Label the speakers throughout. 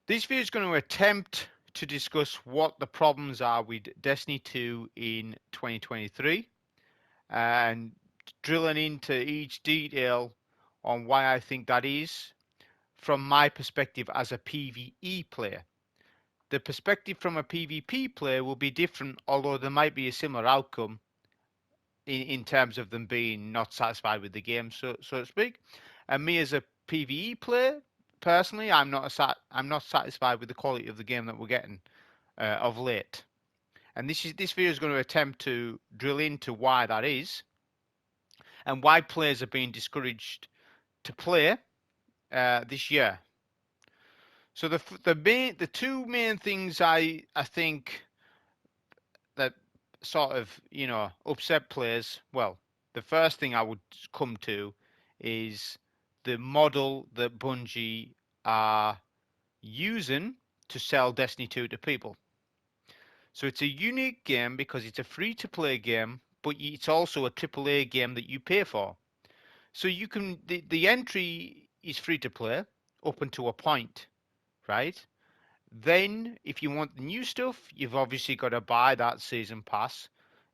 Speaker 1: This video is going to attempt to discuss what the problems are with Destiny 2 in 2023 and drilling into each detail on why I think that is from my perspective as a PvE player. The perspective from a PvP player will be different, although there might be a similar outcome in terms of them being not satisfied with the game, so to speak. And me as a PvE player, personally, I'm not satisfied with the quality of the game that we're getting of late. And this video is going to attempt to drill into why that is and why players are being discouraged to play this year. So the two main things I think that sort of upset players. Well, the first thing I would come to is the model that Bungie are using to sell Destiny 2 to people. So it's a unique game because it's a free-to-play game, but it's also a AAA game that you pay for. So you can the entry is free-to-play up until a point, right? Then, if you want the new stuff, you've obviously got to buy that season pass.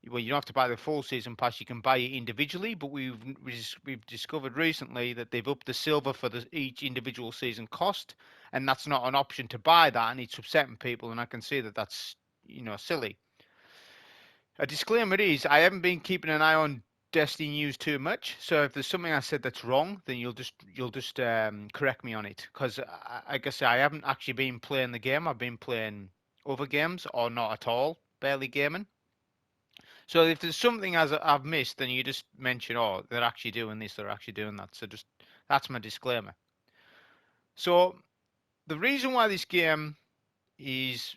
Speaker 1: Well, you don't have to buy the full season pass. You can buy it individually, but we've discovered recently that they've upped the silver for each individual season cost, and that's not an option to buy that, and it's upsetting people. And I can see that that's silly. A disclaimer is I haven't been keeping an eye on Destiny news too much, so if there's something I said that's wrong, then you'll just correct me on it. Because like I say, I haven't actually been playing the game. I've been playing other games or not at all, barely gaming. So if there's something as I've missed, then you just mention, oh, they're actually doing this, they're actually doing that. So just that's my disclaimer. So the reason why this game is,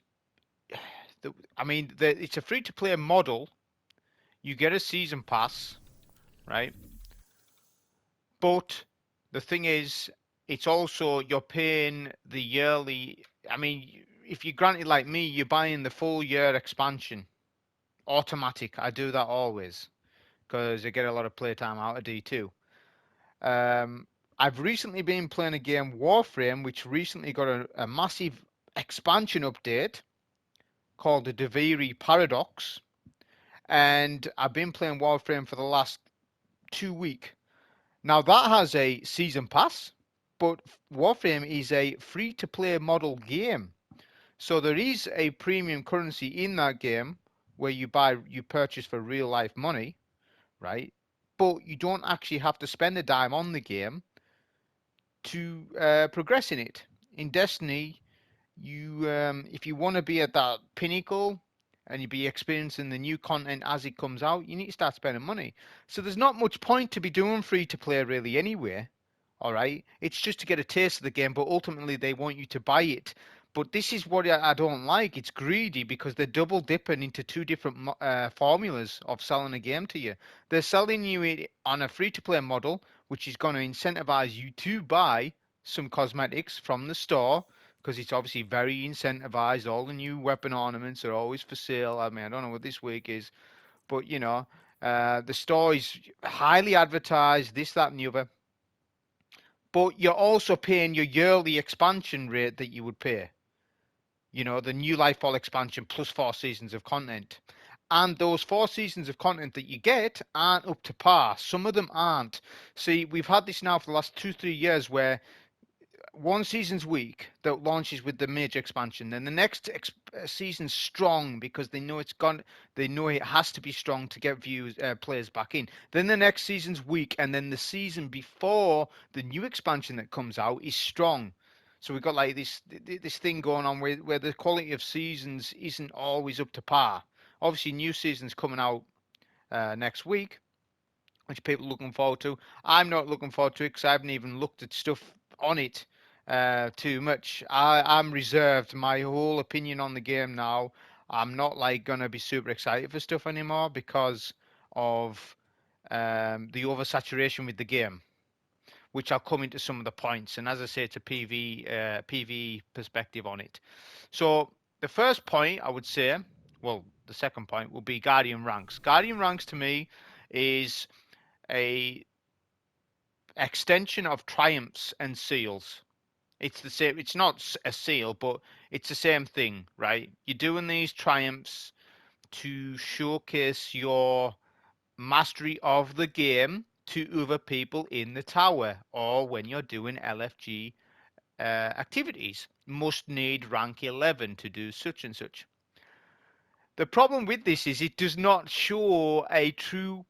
Speaker 1: it's a free-to-play model. You get a season pass, right? But the thing is, it's also you're paying the yearly. I mean, if you're granted like me, you're buying the full year expansion, automatic. I do that always because I get a lot of playtime out of D2. Um, I've recently been playing a game, Warframe, which recently got a massive expansion update called the Deviri Paradox, and I've been playing Warframe for the last 2 weeks. Now that has a season pass, but Warframe is a free-to-play model game. So there is a premium currency in that game where you purchase for real life money, right? But you don't actually have to spend a dime on the game to progress in it. In Destiny, if you want to be at that pinnacle and you be experiencing the new content as it comes out, you need to start spending money. So there's not much point to be doing free to play really anyway. All right, it's just to get a taste of the game, but ultimately they want you to buy it. But this is what I don't like. It's greedy because they're double dipping into two different formulas of selling a game to you. They're selling you it on a free to play model, which is going to incentivize you to buy some cosmetics from the store because it's obviously very incentivized. All the new weapon ornaments are always for sale. I mean, I don't know what this week is, but the store is highly advertised, this, that, and the other. But you're also paying your yearly expansion rate that you would pay. The new Lightfall expansion plus 4 seasons of content. And those 4 seasons of content that you get aren't up to par. Some of them aren't. See, we've had this now for the last 2-3 years where one season's weak that launches with the major expansion, then the next season's strong because they know they know it has to be strong to get players back in. Then the next season's weak, and then the season before the new expansion that comes out is strong. So we've got like this thing going on where the quality of seasons isn't always up to par. Obviously, new season's coming out next week, which people are looking forward to. I'm not looking forward to it because I haven't even looked at stuff on it too much. I'm reserved. My whole opinion on the game now, I'm not like gonna be super excited for stuff anymore because of the oversaturation with the game, which I'll come into some of the points. And as I say, it's a PV perspective on it. So the first point I would say, well, the second point will be Guardian ranks. Guardian ranks to me is a extension of triumphs and seals It's the same. It's not a seal, but it's the same thing, right? You're doing these triumphs to showcase your mastery of the game to other people in the tower, or when you're doing LFG activities. Must need rank 11 to do such and such. The problem with this is it does not show a true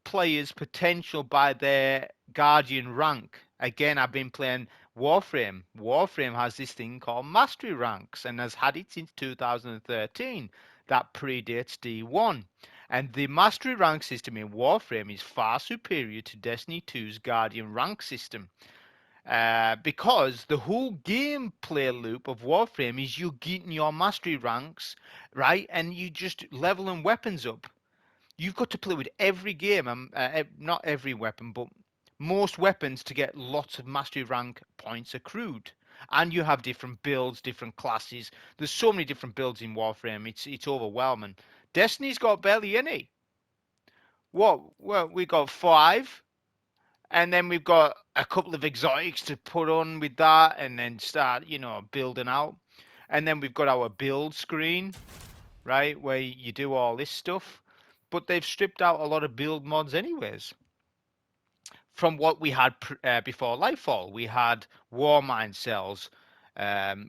Speaker 1: player's potential by their Guardian rank. Again, I've been playing Warframe. Warframe has this thing called Mastery Ranks and has had it since 2013. That predates D1. And the Mastery Rank system in Warframe is far superior to Destiny 2's Guardian rank system. Because the whole gameplay loop of Warframe is you getting your mastery ranks, right? And you just leveling weapons up. You've got to play with every game, not every weapon, but most weapons to get lots of mastery rank points accrued. And you have different builds, different classes. There's so many different builds in Warframe. It's overwhelming. Destiny's got barely any. What? Well, we got 5, and then we've got a couple of exotics to put on with that, and then start, building out. And then we've got our build screen, right, where you do all this stuff. But they've stripped out a lot of build mods anyways from what we had before Lightfall. We had war mine cells,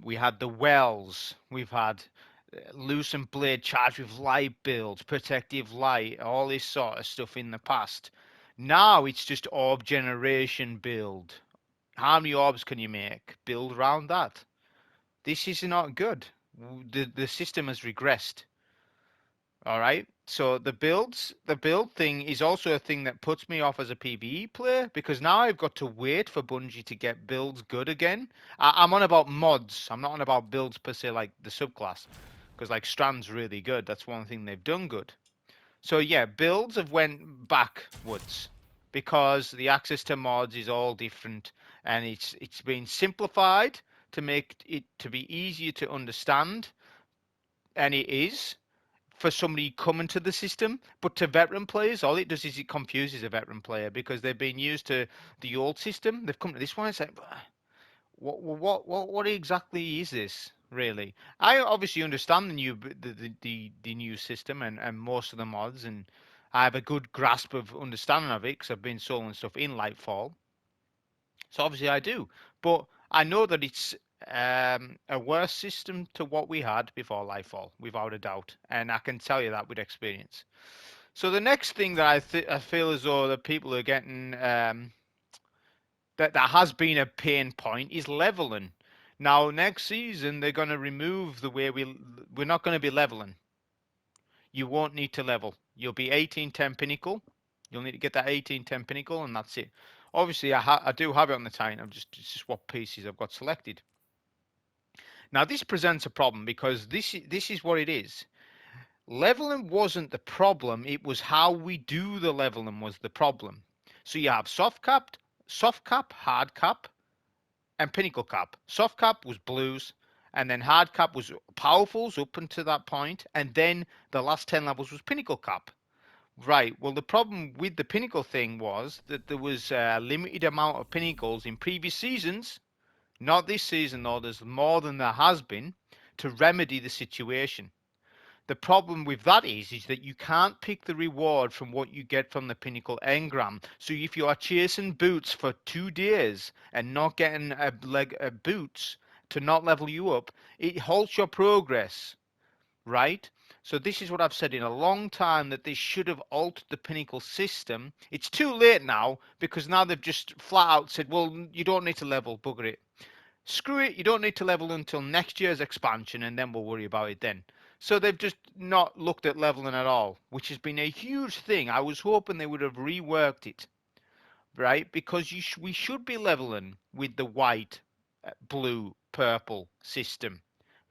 Speaker 1: we had the wells, we've had loosened blade charged with light builds, protective light, all this sort of stuff in the past. Now it's just orb generation build. How many orbs can you make? Build around that. This is not good. The system has regressed. All right. So the build thing is also a thing that puts me off as a PVE player because now I've got to wait for Bungie to get builds good again. I'm on about mods. I'm not on about builds per se, like the subclass, because like Strand's really good. That's one thing they've done good. So yeah, builds have went backwards because the access to mods is all different, and it's been simplified to make it to be easier to understand, and it is for somebody coming to the system, but to veteran players, all it does is it confuses a veteran player because they've been used to the old system. They've come to this one and say, what exactly is this really? I obviously understand the new system and most of the mods, and I have a good grasp of understanding of it because I've been soloing stuff in Lightfall. So obviously I do, but I know that it's a worse system to what we had before Lightfall, without a doubt, and I can tell you that with experience. So the next thing that I feel as though the people are getting that has been a pain point is leveling. Now next season they're going to remove the way we're not going to be leveling. You won't need to level. You'll be 1810 pinnacle. You'll need to get that 1810 pinnacle, and that's it. Obviously, I do have it on the Titan. It's just what pieces I've got selected. Now this presents a problem because this is what it is. Leveling wasn't the problem. It was how we do the leveling was the problem. So you have soft cap, hard cap, and pinnacle cap. Soft cap was blues, and then hard cap was powerfuls up until that point, and then the last 10 levels was pinnacle cap. Right. Well, the problem with the pinnacle thing was that there was a limited amount of pinnacles in previous seasons. Not this season, though. There's more than there has been to remedy the situation. The problem with that is that you can't pick the reward from what you get from the pinnacle engram. So if you are chasing boots for 2 days and not getting a leg of boots to not level you up, it halts your progress, right? So this is what I've said in a long time, that they should have altered the pinnacle system. It's too late now because now they've just flat out said, well, you don't need to level, bugger it. Screw it, you don't need to level until next year's expansion and then we'll worry about it then. So they've just not looked at leveling at all, which has been a huge thing. I was hoping they would have reworked it, right? Because we should be leveling with the white, blue, purple system,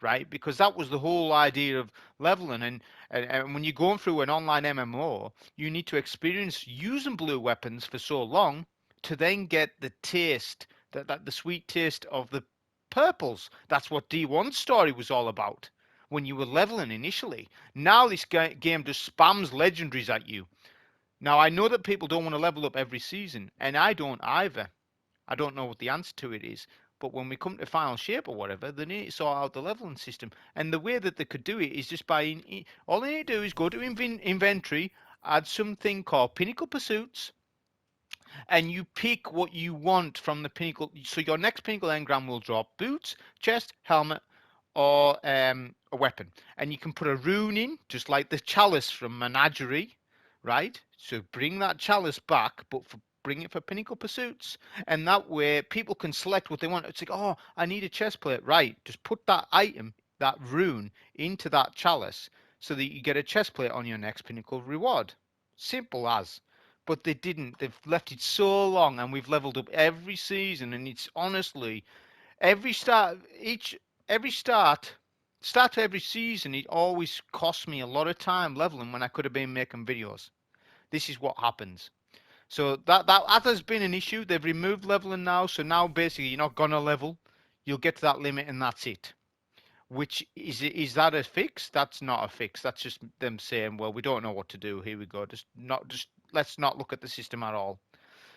Speaker 1: right? Because that was the whole idea of leveling. And when you're going through an online MMO, you need to experience using blue weapons for so long to then get the taste, that the sweet taste of the purples. That's what D1 story was all about when you were leveling initially. Now this game just spams legendaries at you. Now I know that people don't want to level up every season, and I don't either. I don't know what the answer to it is. But when we come to final shape or whatever, they need to sort out the leveling system. And the way that they could do it is just by all they need to do is go to inventory, add something called Pinnacle Pursuits, and you pick what you want from the pinnacle. So your next pinnacle engram will drop boots, chest, helmet, or a weapon. And you can put a rune in, just like the chalice from Menagerie, right? So bring that chalice back, but bring it for pinnacle pursuits. And that way people can select what they want. It's like, oh, I need a chest plate. Right. Just put that item, that rune, into that chalice so that you get a chest plate on your next pinnacle reward. Simple as. But they didn't. They've left it so long, and we've leveled up every season, and it's honestly every start to every season, it always cost me a lot of time leveling when I could have been making videos. This is what happens. So that has been an issue. They've removed leveling now, so now basically you're not gonna level. You'll get to that limit and that's it. Which is that a fix? That's not a fix. That's just them saying, well, we don't know what to do. Here we go. Just let's not look at the system at all.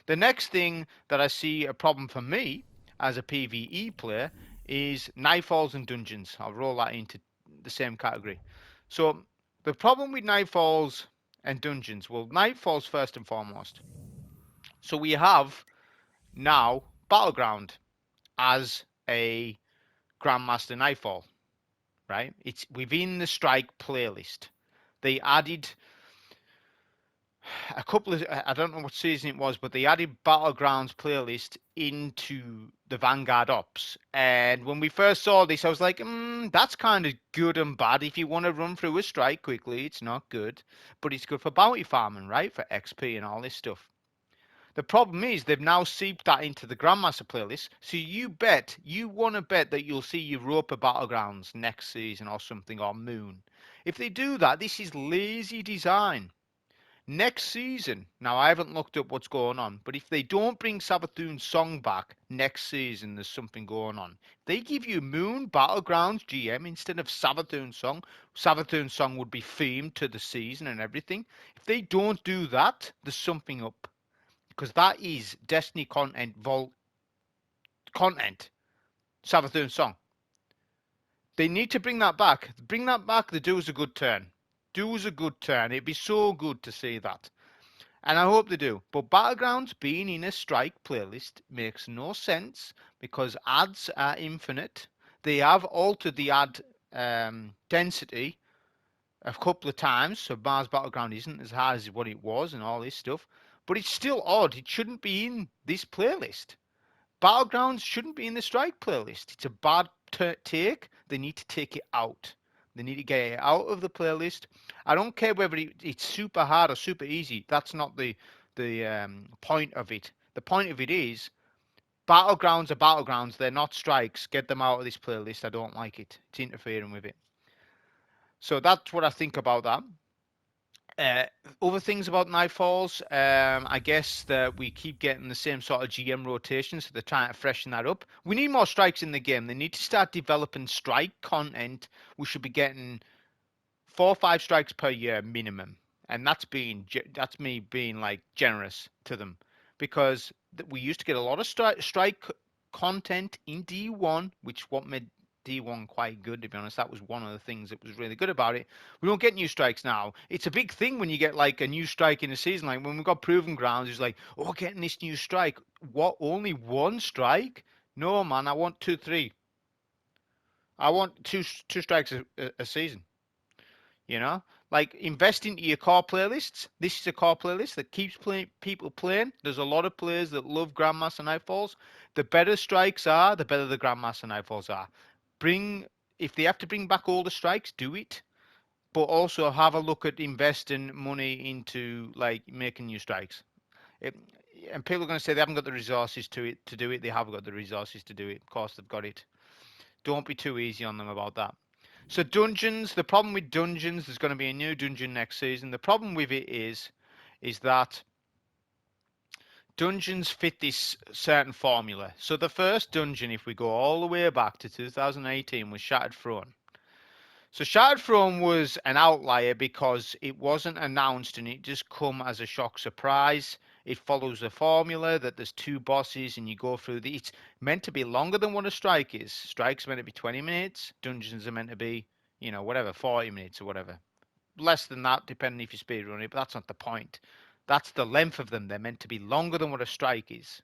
Speaker 1: The next thing that I see a problem for me as a PVE player is Nightfalls and dungeons. I'll roll that into the same category. So the problem with Nightfalls and dungeons, well, Nightfalls first and foremost. So we have now Battleground as a Grandmaster Nightfall, right? It's within the Strike playlist. They added a couple of, I don't know what season it was, but they added Battlegrounds playlist into the Vanguard Ops. And when we first saw this, I was like, that's kind of good and bad. If you want to run through a strike quickly, it's not good. But it's good for bounty farming, right? For XP and all this stuff. The problem is they've now seeped that into the Grandmaster playlist. So you want to bet that you'll see Europa Battlegrounds next season or something, or Moon. If they do that, this is lazy design. Next season, now I haven't looked up what's going on, but if they don't bring Savathun's song back next season, there's something going on. They give you Moon Battlegrounds GM instead of Savathun's song would be themed to the season and everything. If they don't do that, there's something up. Because that is Destiny content, Vault content, Savathun's song. They need to bring that back. Bring that back, they do us a good turn. Do us a good turn. It'd be so good to see that. And I hope they do. But Battlegrounds being in a strike playlist makes no sense because ads are infinite. They have altered the ad density a couple of times, so Mars Battleground isn't as high as what it was and all this stuff. But it's still odd. It shouldn't be in this playlist. Battlegrounds shouldn't be in the strike playlist. It's a bad take. They need to take it out. They need to get it out of the playlist. I don't care whether it's super hard or super easy. That's not the point of it. The point of it is battlegrounds are battlegrounds. They're not strikes. Get them out of this playlist. I don't like it. It's interfering with it. So that's what I think about that. Other things about Nightfalls, I guess that we keep getting the same sort of GM rotation, so they're trying to freshen that up. We need more strikes in the game. They need to start developing strike content. We should be getting 4 or 5 strikes per year minimum, and that's me being like generous to them, because we used to get a lot of strike content in D1, which what made D1 quite good, to be honest. That was one of the things that was really good about it. We don't get new strikes now. It's a big thing when you get like a new strike in a season. Like when we got Proven Grounds, it's like, oh, getting this new strike. What? Only one strike? No, man. I want 2, 3. I want two strikes a season. You know, like invest into your core playlists. This is a core playlist that keeps people playing. There's a lot of players that love Grandmaster Nightfalls. The better strikes are, the better the Grandmaster Nightfalls are. If they have to bring back all the strikes, do it. But also have a look at investing money into like making new strikes. And people are going to say they haven't got the resources to do it. They have got the resources to do it. Of course, they've got it. Don't be too easy on them about that. So dungeons, the problem with dungeons, there's going to be a new dungeon next season. The problem with it is that dungeons fit this certain formula. So the first dungeon, if we go all the way back to 2018, was Shattered Throne. So Shattered Throne was an outlier because it wasn't announced and it just come as a shock surprise. It follows the formula that there's two bosses and you go through the. It's meant to be longer than what a strike is. Strike's meant to be 20 minutes. Dungeons are meant to be, whatever, 40 minutes or whatever. Less than that, depending if you speedrun it, but that's not the point. That's the length of them. They're meant to be longer than what a strike is.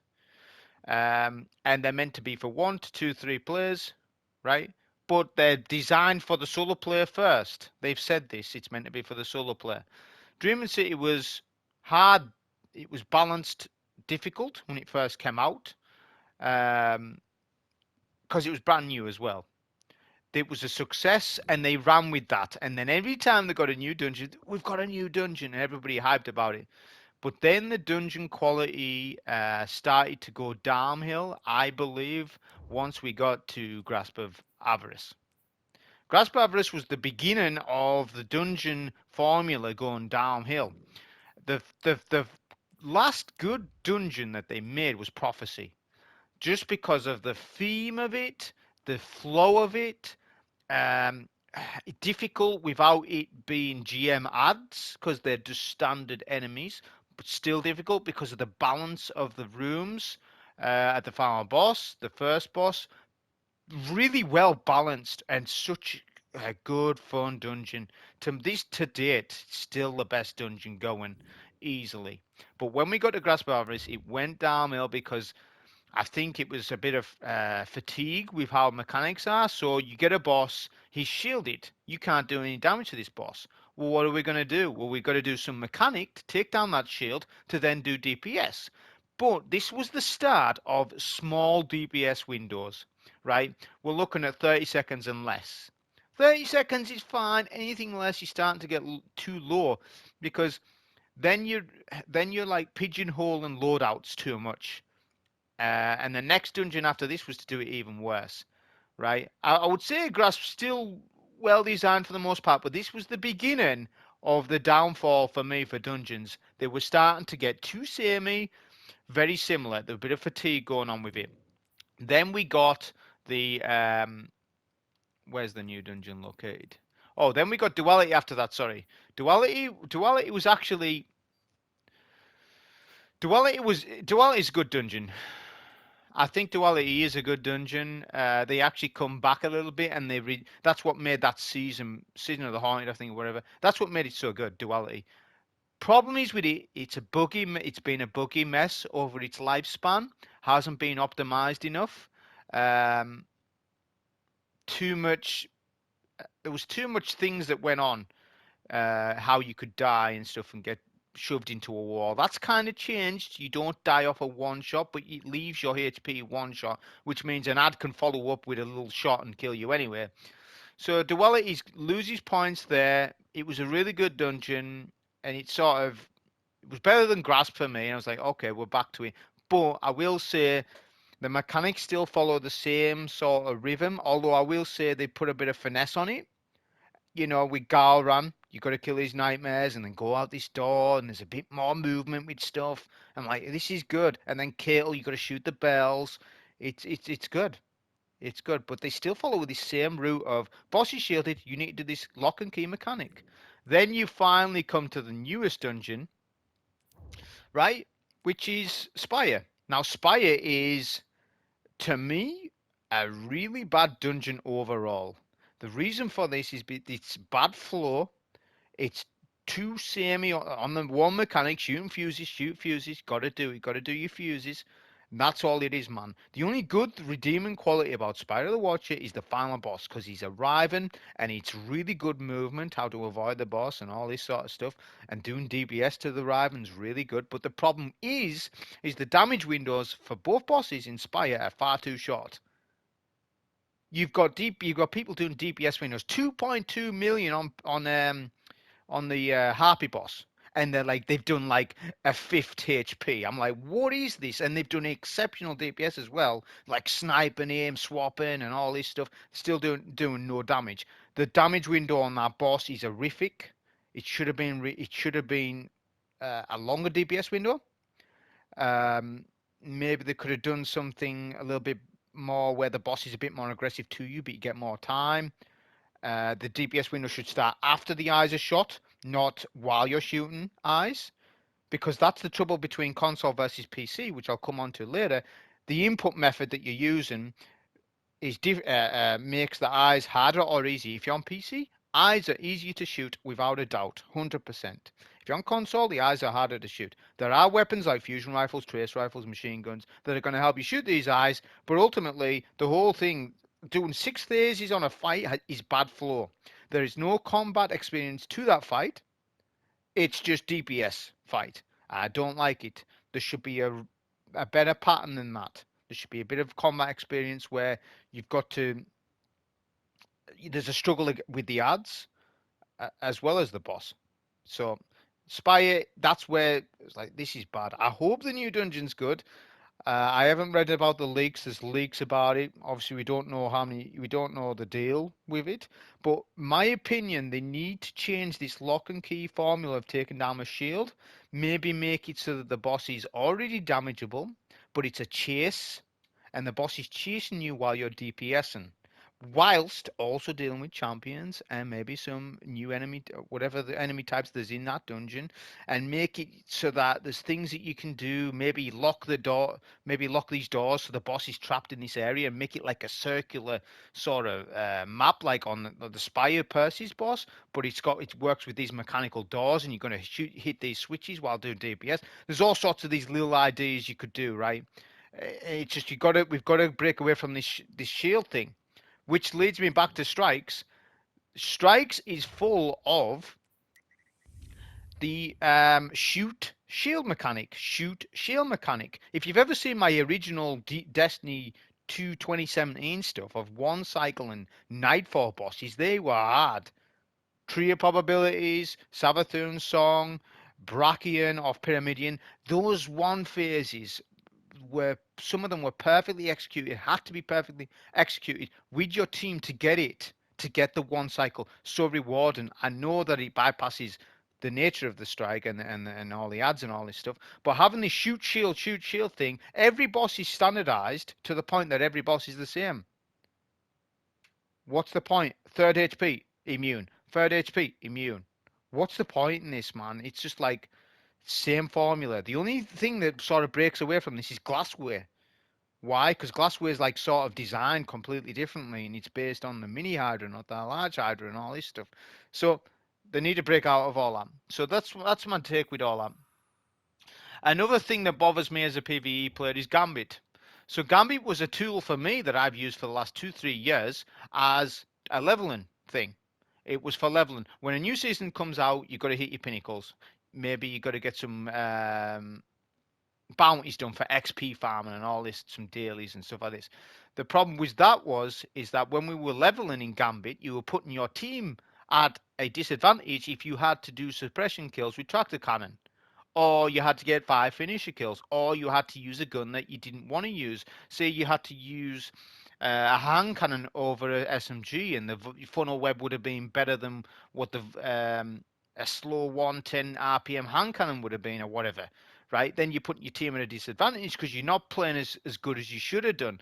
Speaker 1: And they're meant to be for 1 to 2, 3 players, right? But they're designed for the solo player first. They've said this. It's meant to be for the solo player. Dreaming City was hard. It was balanced, difficult when it first came out, because it was brand new as well. It was a success, and they ran with that. And then every time they got a new dungeon, we've got a new dungeon, and everybody hyped about it. But then the dungeon quality started to go downhill, I believe, once we got to Grasp of Avarice. Grasp of Avarice was the beginning of the dungeon formula going downhill. The last good dungeon that they made was Prophecy, just because of the theme of it, the flow of it, um, difficult without it being GM ads because they're just standard enemies, but still difficult because of the balance of the rooms at the final boss, the first boss. Really well balanced and such a good fun dungeon. To date, still the best dungeon going easily. But when we got to Grasp of Avarice, it went downhill because I think it was a bit of fatigue with how mechanics are. So you get a boss, he's shielded. You can't do any damage to this boss. Well, what are we going to do? Well, we've got to do some mechanic to take down that shield to then do DPS. But this was the start of small DPS windows, right? We're looking at 30 seconds and less. 30 seconds is fine. Anything less, you're starting to get too low because then you're then you're like pigeonholing loadouts too much. And the next dungeon after this was to do it even worse, right? I would say Grasp still well designed for the most part, but this was the beginning of the downfall for me for dungeons. They were starting to get too samey, very similar. There was a bit of fatigue going on with it. Then we got the where's the new dungeon located? Oh, then we got Duality after that. Sorry, Duality was actually Duality is a good dungeon. I think Duality is a good dungeon. They actually come back a little bit, and that's what made that season of the Haunted, I think, or whatever. That's what made it so good. Duality. Problem is with it, it's been a buggy mess over its lifespan. Hasn't been optimized enough. Um, too much. There was too much things that went on. How you could die and stuff and get shoved into a wall. That's kind of changed. You don't die off a one shot, but it leaves your HP one shot, which means an ad can follow up with a little shot and kill you anyway. So Duality loses points there. It was a really good dungeon, and it was better than Grasp for me. And I was like, okay, we're back to it. But I will say the mechanics still follow the same sort of rhythm, although I will say they put a bit of finesse on it. With Galran, you got to kill his nightmares and then go out this door, and there's a bit more movement with stuff. I'm like, this is good. And then Kittle, you got to shoot the bells. It's good. It's good, but they still follow the same route of boss is shielded. You need to do this lock and key mechanic. Then you finally come to the newest dungeon, right? Which is Spire. Now, Spire is, to me, a really bad dungeon overall. The reason for this is it's bad flow. It's too samey on the one mechanic. Shoot fuses. Got to do it. Got to do your fuses. And that's all it is, man. The only good redeeming quality about Spider the Watcher is the final boss because he's arriving and it's really good movement, how to avoid the boss and all this sort of stuff. And doing DPS to the Riven's really good. But the problem is the damage windows for both bosses in Spire are far too short. You've got people doing DPS windows 2.2 million on the Harpy boss, and they've done like a fifth HP. I'm like, what is this? And they've done exceptional DPS as well, like sniping, aim swapping, and all this stuff. Still doing no damage. The damage window on that boss is horrific. It should have been a longer DPS window. Um, Maybe they could have done something a little bit more where the boss is a bit more aggressive to you, but you get more time. The DPS window should start after the eyes are shot, not while you're shooting eyes, because that's the trouble between console versus PC, which I'll come on to later. The input method that you're using makes the eyes harder or easy. If you're on PC, eyes are easier to shoot without a doubt, 100%. If you're on console, the eyes are harder to shoot. There are weapons like fusion rifles, trace rifles, machine guns that are going to help you shoot these eyes, but ultimately, the whole thing, doing 6 phases on a fight is bad flow. There is no combat experience to that fight. It's just DPS fight. I don't like it. There should be a better pattern than that. There should be a bit of combat experience where you've got to. There's a struggle with the ads as well as the boss. So Spire, that's where it's like this is bad. I hope the new dungeon's good. I haven't read about the leaks. There's leaks about it. Obviously, we don't know how many. We don't know the deal with it. But my opinion, they need to change this lock and key formula of taking down a shield. Maybe make it so that the boss is already damageable, but it's a chase, and the boss is chasing you while you're DPSing, whilst also dealing with champions and maybe some new enemy, whatever the enemy types there's in that dungeon, and make it so that there's things that you can do. Maybe lock the door, maybe lock these doors so the boss is trapped in this area, and make it like a circular sort of map, like on the Spire Percy's boss. But it works with these mechanical doors, and you're going to hit these switches while doing DPS. There's all sorts of these little ideas you could do, right? It's just we've got to break away from this shield thing, which leads me back to strikes. Strikes is full of the shoot shield mechanic. Shoot shield mechanic. If you've ever seen my original Destiny 2 2017 stuff of one cycle and Nightfall bosses, they were hard. Tree of Probabilities, Savathun's Song, Brachian of Pyramidion, those one phases were, some of them were perfectly executed, had to be perfectly executed with your team to get it, to get the one cycle. So rewarding. I know that it bypasses the nature of the strike and all the ads and all this stuff, but having the shoot shield thing, every boss is standardized to the point that every boss is the same. What's the point? Third HP, immune. Third HP, immune. What's the point in this, man? It's just like same formula. The only thing that sort of breaks away from this is glassware. Why? Because glassware is like sort of designed completely differently, and it's based on the mini hydra, not the large hydra, and all this stuff. So they need to break out of all that. So that's my take with all that. Another thing that bothers me as a PVE player is Gambit. So Gambit was a tool for me that I've used for the last 2-3 years as a leveling thing. It was for leveling. When a new season comes out, you've got to hit your pinnacles. Maybe you've got to get some bounties done for XP farming and all this, some dailies and stuff like this. The problem with that is that when we were leveling in Gambit, you were putting your team at a disadvantage if you had to do suppression kills with tractor cannon, or you had to get 5 finisher kills, or you had to use a gun that you didn't want to use. Say you had to use a hand cannon over a SMG, and the funnel web would have been better than what a slow 110 RPM hand cannon would have been, or whatever. Right? Then you put your team at a disadvantage because you're not playing as good as you should have done.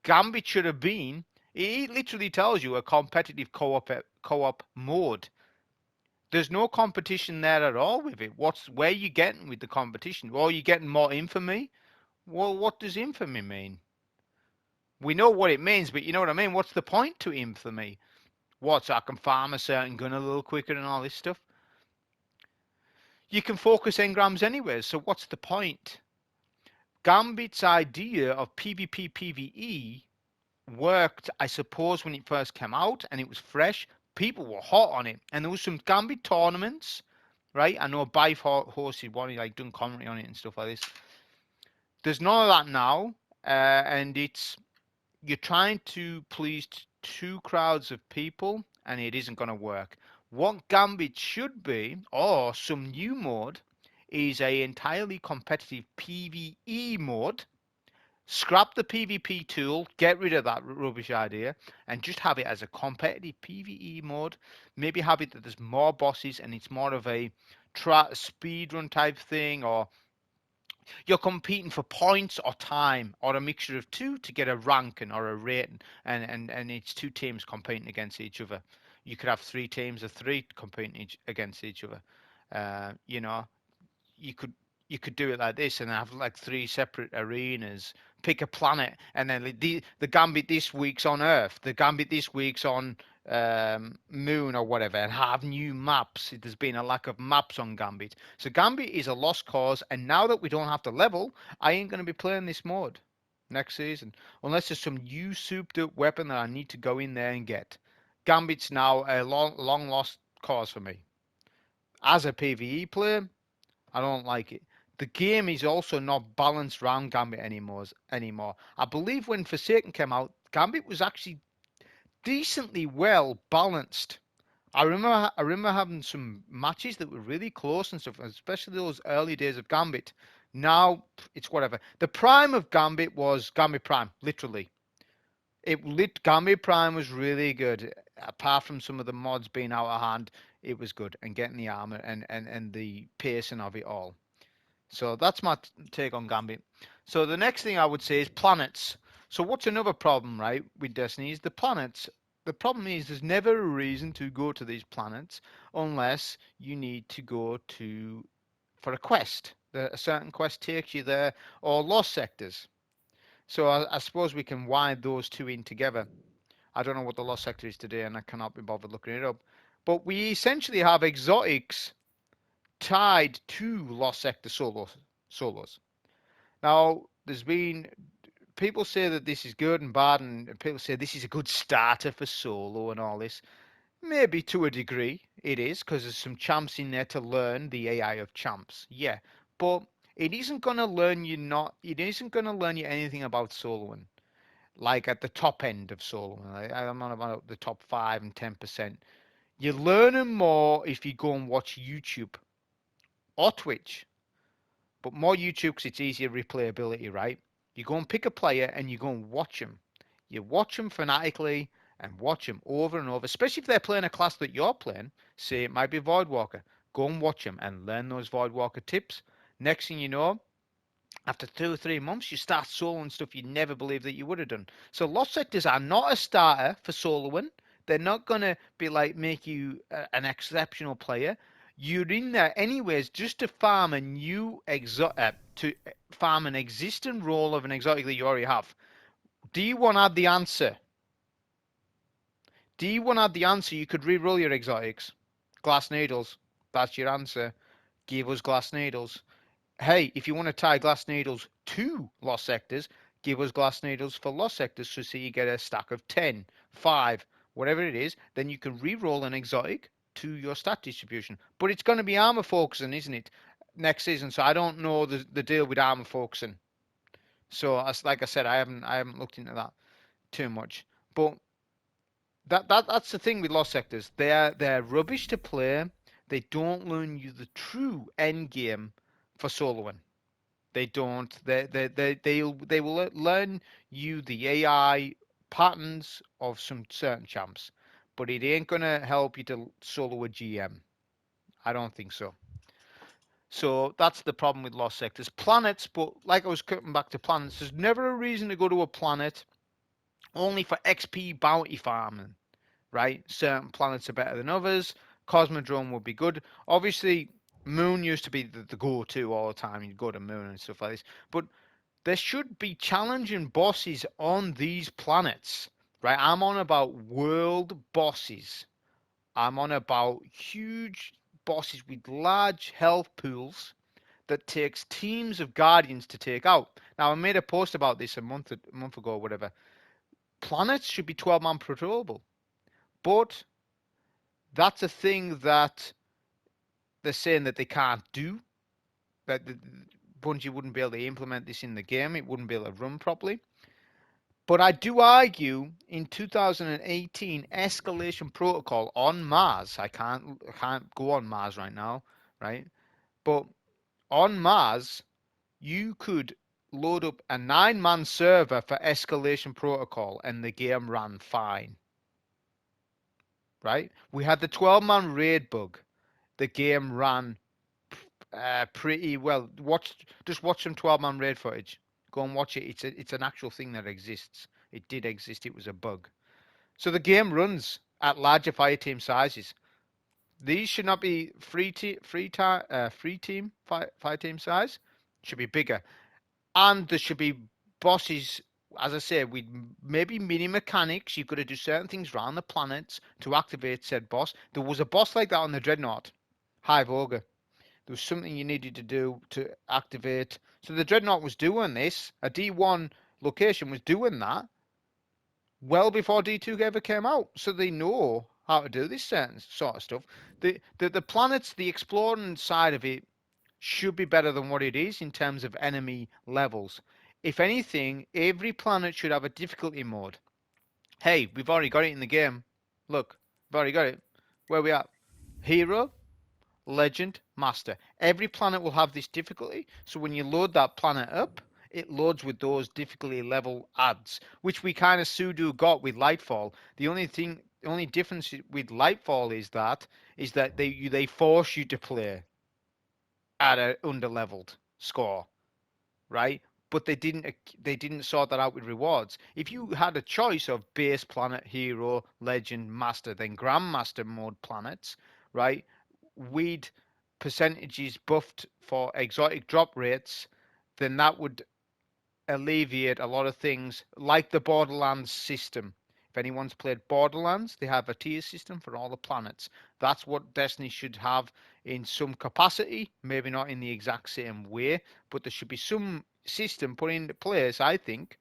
Speaker 1: Gambit should have been. It literally tells you a competitive co-op mode. There's no competition there at all with it. Where are you getting with the competition? Well, you're getting more infamy. Well, what does infamy mean? We know what it means, but you know what I mean? What's the point to infamy? What, so I can farm a certain gun a little quicker and all this stuff? You can focus engrams anyway, so what's the point? Gambit's idea of PvP PvE worked, I suppose, when it first came out and it was fresh. People were hot on it, and there was some Gambit tournaments, right? I know Bife hosted one, he like done commentary on it and stuff like this. There's none of that now, and you're trying to please two crowds of people, and it isn't going to work. What Gambit should be, or some new mode, is a entirely competitive PvE mode. Scrap the PvP tool, get rid of that rubbish idea, and just have it as a competitive PvE mode. Maybe have it that there's more bosses and it's more of a speedrun type thing, or You're competing for points or time or a mixture of two to get a ranking or a rating, and it's two teams competing against each other. You could have three teams of three competing against each other. You know, you could you could do it like this and have like three separate arenas. Pick a planet, and then the Gambit this week's on Earth, the Gambit this week's on Moon or whatever, and have new maps. There's been a lack of maps on Gambit, so Gambit is a lost cause. And now that we don't have to level, I ain't gonna be playing this mode next season unless there's some new souped up weapon that I need to go in there and get. Gambit's now a long lost cause for me as a PVE player. I don't like it. The game is also not balanced around Gambit anymore. I believe when Forsaken came out, Gambit was actually decently well balanced. I remember having some matches that were really close and stuff, especially those early days of Gambit. Now it's whatever. The prime of Gambit was Gambit Prime, literally. Gambit Prime was really good. Apart from some of the mods being out of hand, it was good, and getting the armor and the pacing of it all. So that's my take on Gambit. So the next thing I would say is planets. So what's another problem, right, with Destiny is the planets. The problem is there's never a reason to go to these planets unless you need to go to for a quest. A certain quest takes you there, or lost sectors. So I suppose we can wind those two in together. I don't know what the lost sector is today, and I cannot be bothered looking it up. But we essentially have exotics tied to lost sector solos. Now, there's been people say that this is good and bad, and people say this is a good starter for solo and all this. Maybe to a degree it is, because there's some champs in there to learn the AI of champs. Yeah, but it isn't gonna learn you not. It isn't gonna learn you anything about soloing. Like at the top end of soloing, I'm not about the top 5 and 10%. You're learning more if you go and watch YouTube or Twitch. But more YouTube because it's easier replayability, right? You go and pick a player and you go and watch them. You watch them fanatically and watch them over and over, especially if they're playing a class that you're playing. Say it might be Voidwalker. Go and watch them and learn those Voidwalker tips. Next thing you know, after 2 or 3 months, you start soloing stuff you never believed that you would have done. So lost sectors are not a starter for soloing. They're not gonna be like make you an exceptional player. You're in there anyways just to farm a new to farm an existing role of an exotic that you already have. Do you want to add the answer? Do you want to add the answer? You could re-roll your exotics. Glass needles. That's your answer. Give us glass needles. Hey, if you want to tie glass needles to lost sectors, give us glass needles for lost sectors. So say you get a stack of 10, 5, whatever it is, then you can re-roll an exotic to your stat distribution. But it's going to be armor focusing, isn't it? Next season. So I don't know the deal with armor focusing. So as like I said, I haven't looked into that too much. But that's the thing with lost sectors. They're rubbish to play. They don't learn you the true end game for soloing. They don't. They will learn you the AI patterns of some certain champs, but it ain't gonna help you to solo a GM. I don't think so. So that's the problem with lost sectors. Planets, but like I was cutting back to planets, there's never a reason to go to a planet only for XP bounty farming, right? Certain planets are better than others. Cosmodrome would be good. Obviously, Moon used to be the go-to all the time. You'd go to Moon and stuff like this. But there should be challenging bosses on these planets, right? I'm on about world bosses. I'm on about huge bosses with large health pools that takes teams of guardians to take out. Now, I made a post about this a month ago or whatever. Planets should be 12-man patrolable, but that's a thing that they're saying that they can't do. That Bungie wouldn't be able to implement this in the game. It wouldn't be able to run properly. But I do argue in 2018 escalation protocol on Mars. I can't go on Mars right now, right? But on Mars, you could load up a 9-man server for escalation protocol and the game ran fine, right? We had the 12-man raid bug. The game ran pretty well. Just watch some 12-man raid footage. Go and watch it. It's an actual thing that exists. It did exist. It was a bug. So the game runs at larger fire team sizes. These should not be free team fire team size. Should be bigger, and there should be bosses. As I say, with maybe mini mechanics, you've got to do certain things around the planets to activate said boss. There was a boss like that on the Dreadnought, Hive Ogre. There was something you needed to do to activate. So the Dreadnought was doing this. A D1 location was doing that well before D2 ever came out. So they know how to do this certain sort of stuff. The planets, the exploring side of it should be better than what it is in terms of enemy levels. If anything, every planet should have a difficulty mode. Hey, we've already got it in the game. Look, we've already got it. Where we at? Hero, Legend, Master. Every planet will have this difficulty, so when you load that planet up, it loads with those difficulty level adds, which we kind of pseudo got with Lightfall. The only difference with Lightfall is that they force you to play at an underleveled score, right? But they didn't sort that out with rewards. If you had a choice of base planet, hero, legend, master, then grandmaster mode planets, right? With percentages buffed for exotic drop rates, then that would alleviate a lot of things like the Borderlands system. If anyone's played Borderlands, they have a tier system for all the planets. That's what Destiny should have in some capacity, maybe not in the exact same way, but there should be some system put into place, I think,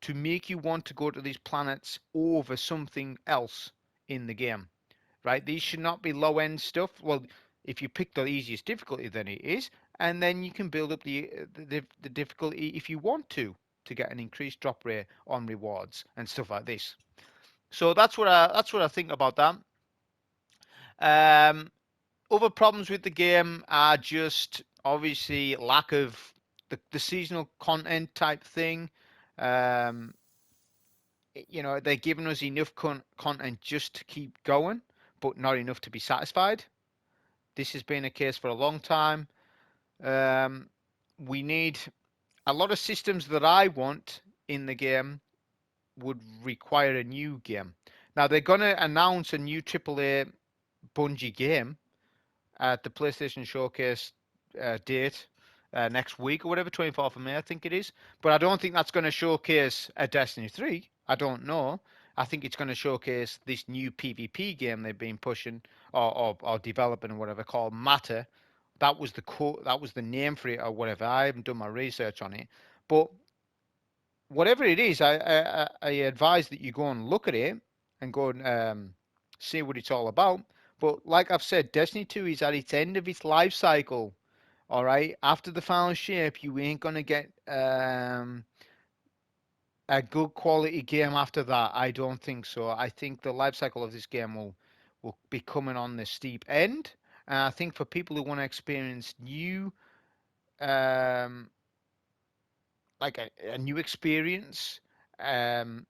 Speaker 1: to make you want to go to these planets over something else in the game. Right? These should not be low end stuff. Well, if you pick the easiest difficulty, then it is, and then you can build up the difficulty if you want to get an increased drop rate on rewards and stuff like this. So that's what I think about that. Um, Other problems with the game are just obviously lack of the seasonal content type thing. Um, they're giving us enough content just to keep going, but not enough to be satisfied. This has been a case for a long time. Um, we need a lot of systems that I want in the game would require a new game. Now they're going to announce a new AAA Bungie game at the PlayStation Showcase date next week or whatever, 24th of May, I think it is. But I don't think that's going to showcase a Destiny 3. I don't know. I think it's going to showcase this new PvP game they've been pushing or developing or whatever called Matter. That was the name for it or whatever. I haven't done my research on it, but whatever it is, I advise that you go and look at it and go and see what it's all about. But like I've said, Destiny 2 is at its end of its life cycle. All right, after the final shape, you ain't gonna get a good quality game after that. I don't think so. I think the life cycle of this game will be coming on the steep end. And I think for people who want to experience new, um, like a new experience, um,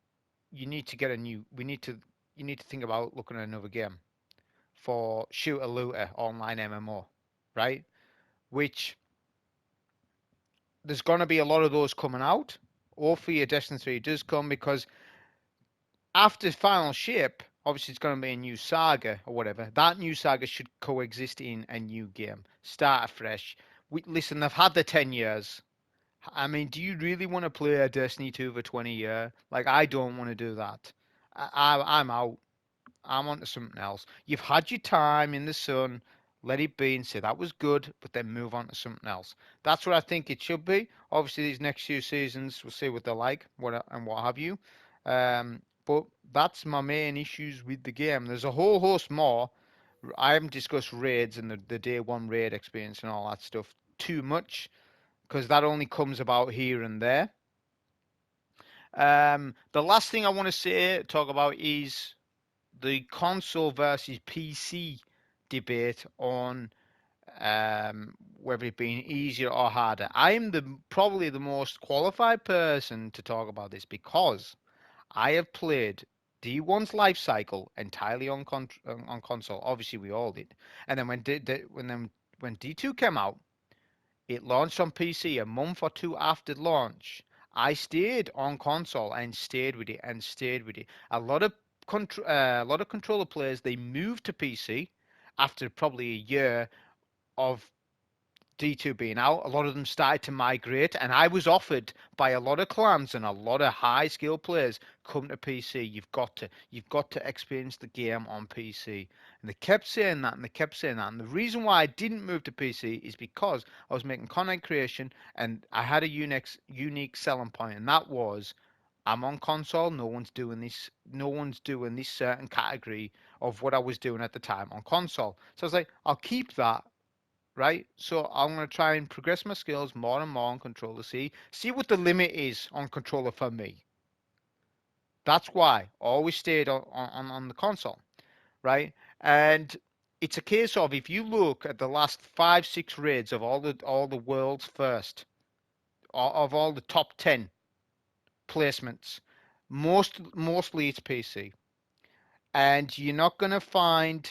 Speaker 1: you need to get a new. You need to think about looking at another game for shooter looter online MMO, right? Which there's gonna be a lot of those coming out. Hopefully, a Destiny 3 does come because after Final Shape, obviously it's gonna be a new saga or whatever. That new saga should coexist in a new game. Start afresh. Listen, they've had the 10 years. I mean, do you really want to play a Destiny 2 for 20 years? Like, I don't want to do that. I'm out. I'm on to something else. You've had your time in the sun, let it be and say that was good, but then move on to something else. That's what I think it should be. Obviously, these next few seasons, we'll see what they're like, and what have you. But that's my main issues with the game. There's a whole host more. I haven't discussed raids and the day one raid experience and all that stuff too much because that only comes about here and there. The last thing I want to talk about is the console versus PC debate on whether it being easier or harder. I'm probably the most qualified person to talk about this because I have played D1's life cycle entirely on console. Obviously, we all did. And then when D2 came out, It launched on PC a month or two after launch. I stayed on console and stayed with it and stayed with it. A lot of controller players, they moved to PC after probably a year of D2 being out. A lot of them started to migrate, and I was offered by a lot of clans and a lot of high skill players, come to PC. You've got to experience the game on PC. And they kept saying that, and they kept saying that. And the reason why I didn't move to PC is because I was making content creation, and I had a unique selling point, and that was I'm on console. No one's doing this. No one's doing this certain category of what I was doing at the time on console. So I was like, I'll keep that, right? So I'm going to try and progress my skills more and more on controller. See what the limit is on controller for me. That's why I always stayed on the console, right? And it's a case of if you look at the last 5, 6 raids of all the world's first, of all the top 10 placements, mostly it's PC, and you're not going to find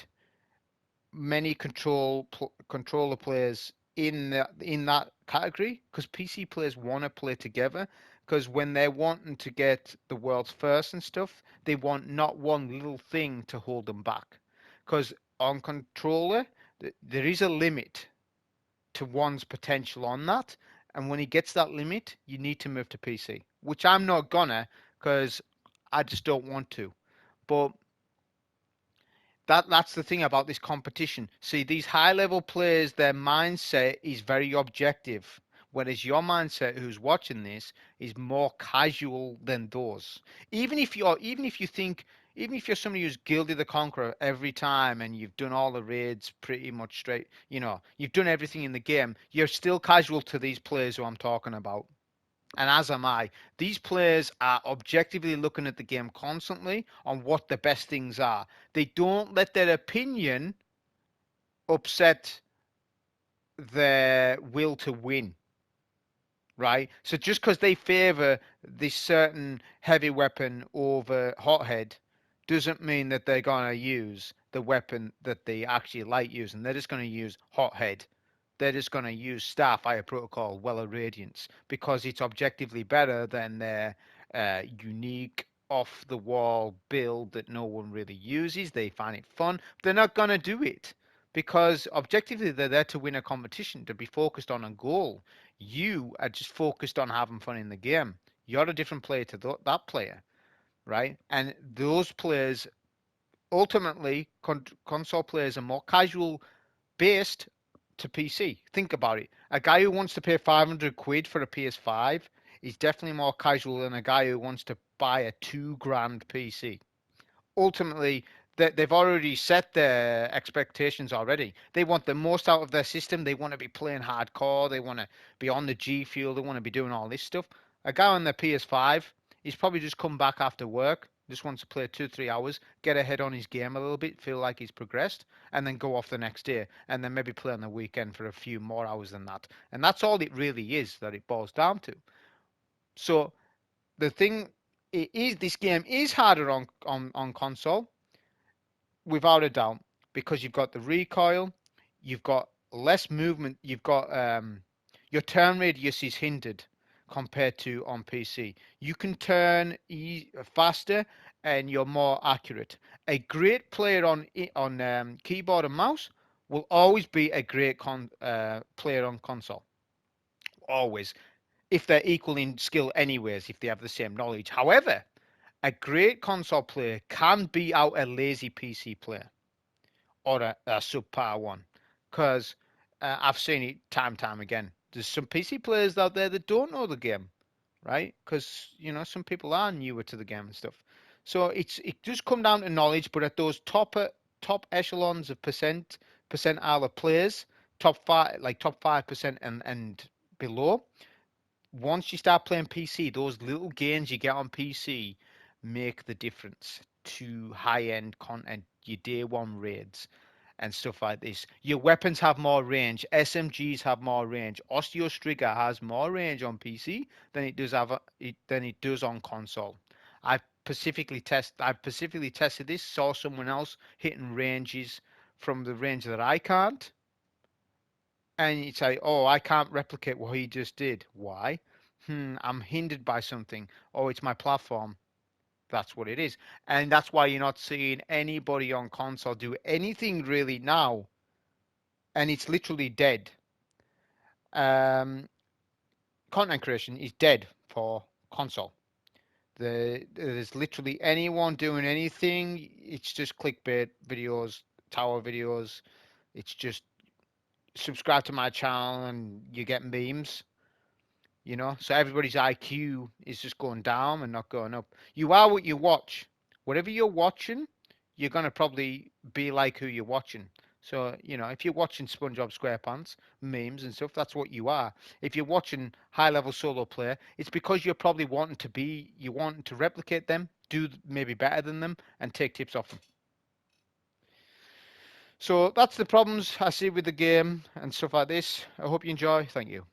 Speaker 1: many controller players in that category because PC players want to play together because when they're wanting to get the world's first and stuff, they want not one little thing to hold them back. Because on controller, there is a limit to one's potential on that, and when he gets that limit, you need to move to PC, which I'm not gonna because I just don't want to. But that's the thing about this competition. See, these high level players, their mindset is very objective, whereas your mindset, who's watching this, is more casual than those. Even if you're somebody who's Gilded the Conqueror every time and you've done all the raids pretty much straight, you've done everything in the game, you're still casual to these players who I'm talking about, and as am I. These players are objectively looking at the game constantly on what the best things are. They don't let their opinion upset their will to win, right? So just because they favor this certain heavy weapon over Hothead doesn't mean that they're going to use the weapon that they actually like using. They're just going to use Hothead. They're just going to use Starfire Protocol, Well of Radiance, because it's objectively better than their unique, off the wall build that no one really uses. They find it fun. They're not going to do it because objectively they're there to win a competition, to be focused on a goal. You are just focused on having fun in the game. You're a different player to that player, right? And those players, ultimately, console players are more casual based to PC. Think about it. A guy who wants to pay 500 quid for a PS5 is definitely more casual than a guy who wants to buy a 2 grand PC. Ultimately, they've already set their expectations already. They want the most out of their system. They want to be playing hardcore. They want to be on the G Fuel. They want to be doing all this stuff. A guy on the PS5, he's probably just come back after work, just wants to play 2, 3 hours, get ahead on his game a little bit, feel like he's progressed, and then go off the next day, and then maybe play on the weekend for a few more hours than that. And that's all it really is that it boils down to. So the thing it is, this game is harder on console without a doubt, because you've got the recoil, you've got less movement, you've got your turn radius is hindered compared to on PC. You can turn faster and you're more accurate. A great player on keyboard and mouse will always be a great player on console. Always, if they're equal in skill, anyways, if they have the same knowledge. However, a great console player can beat out a lazy PC player or a subpar one, because I've seen it time again. There's some PC players out there that don't know the game, right? Because some people are newer to the game and stuff. So it does come down to knowledge, but at those top echelons of percentile of players, top 5% and below, once you start playing PC, those little gains you get on PC make the difference to high end content, your day one raids and stuff like this. Your weapons have more range. SMGs have more range. Osteo Striga has more range on PC than it does on console. I specifically tested this. Saw someone else hitting ranges from the range that I can't, and you say, "Oh, I can't replicate what he just did." Why? I'm hindered by something. Oh, it's my platform. That's what it is, and that's why you're not seeing anybody on console do anything really now, and it's literally dead. Um, Content creation is dead for console. There's literally anyone doing anything. It's just clickbait videos, tower videos. It's just subscribe to my channel and you get memes. So everybody's IQ is just going down and not going up. You are what you watch. Whatever you're watching, you're gonna probably be like who you're watching. So, if you're watching SpongeBob SquarePants memes and stuff, that's what you are. If you're watching high level solo player, it's because you're probably you wanting to replicate them, do maybe better than them, and take tips off them. So that's the problems I see with the game and stuff like this. I hope you enjoy. Thank you.